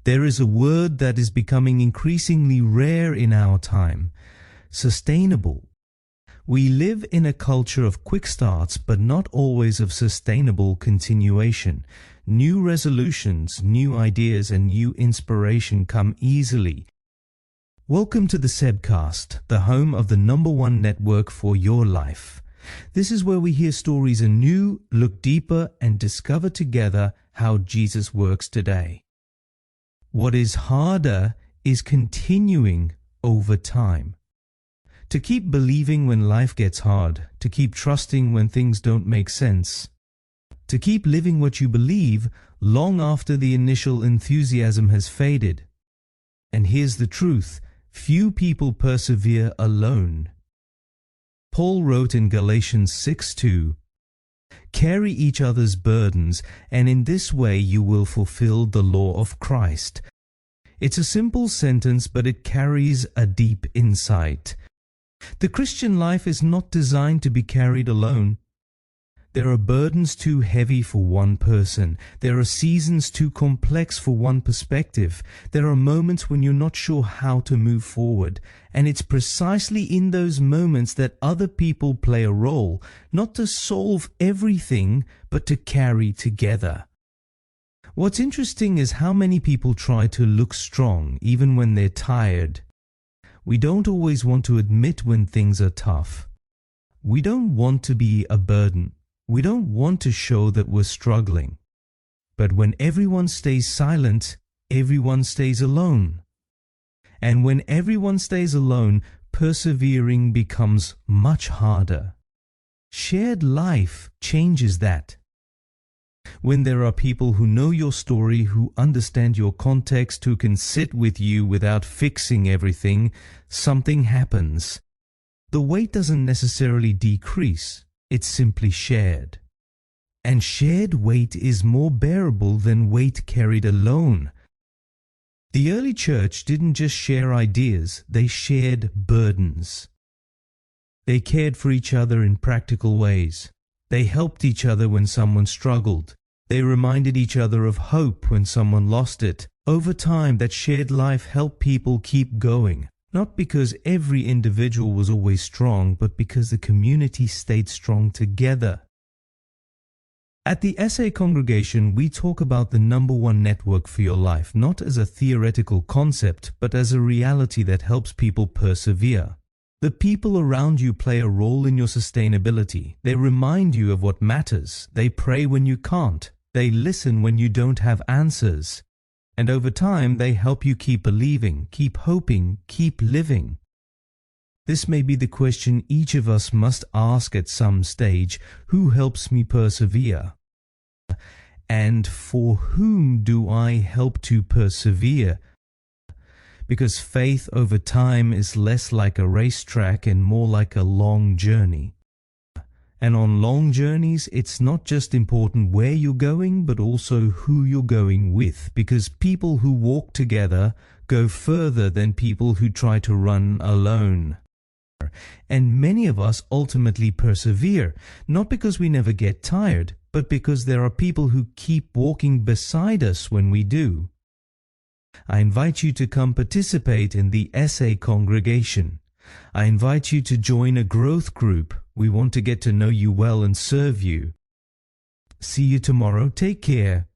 There is a word that is becoming increasingly rare in our time: sustainable. We live in a culture of quick starts, but not always of sustainable continuation. New resolutions, new ideas, and new inspiration come easily. Welcome to the Sebcast, the home of the #1 network for your life. This is where we hear stories anew, look deeper, and discover together how Jesus works today. What is harder is continuing over time. To keep believing when life gets hard, to keep trusting when things don't make sense, to keep living what you believe long after the initial enthusiasm has faded. And here's the truth: few people persevere alone. Paul wrote in Galatians 6:2, "Carry each other's burdens, and in this way you will fulfill the law of Christ." It's a simple sentence, but it carries a deep insight. The Christian life is not designed to be carried alone. There are burdens too heavy for one person. There are seasons too complex for one perspective. There are moments when you're not sure how to move forward. And it's precisely in those moments that other people play a role, not to solve everything, but to carry together. What's interesting is how many people try to look strong, even when they're tired. We don't always want to admit when things are tough. We don't want to be a burden. We don't want to show that we're struggling. But when everyone stays silent, everyone stays alone. And when everyone stays alone, persevering becomes much harder. Shared life changes that. When there are people who know your story, who understand your context, who can sit with you without fixing everything, something happens. The weight doesn't necessarily decrease. It's simply shared. And shared weight is more bearable than weight carried alone. The early church didn't just share ideas, they shared burdens. They cared for each other in practical ways. They helped each other when someone struggled. They reminded each other of hope when someone lost it. Over time, that shared life helped people keep going. Not because every individual was always strong, but because the community stayed strong together. At the SA congregation, we talk about the #1 network for your life, not as a theoretical concept, but as a reality that helps people persevere. The people around you play a role in your sustainability. They remind you of what matters. They pray when you can't. They listen when you don't have answers. And over time, they help you keep believing, keep hoping, keep living. This may be the question each of us must ask at some stage: who helps me persevere? And for whom do I help to persevere? Because faith over time is less like a racetrack and more like a long journey. And on long journeys, it's not just important where you're going, but also who you're going with, because people who walk together go further than people who try to run alone. And many of us ultimately persevere, not because we never get tired, but because there are people who keep walking beside us when we do. I invite you to come participate in the SA congregation. I invite you to join a growth group. We want to get to know you well and serve you. See you tomorrow. Take care.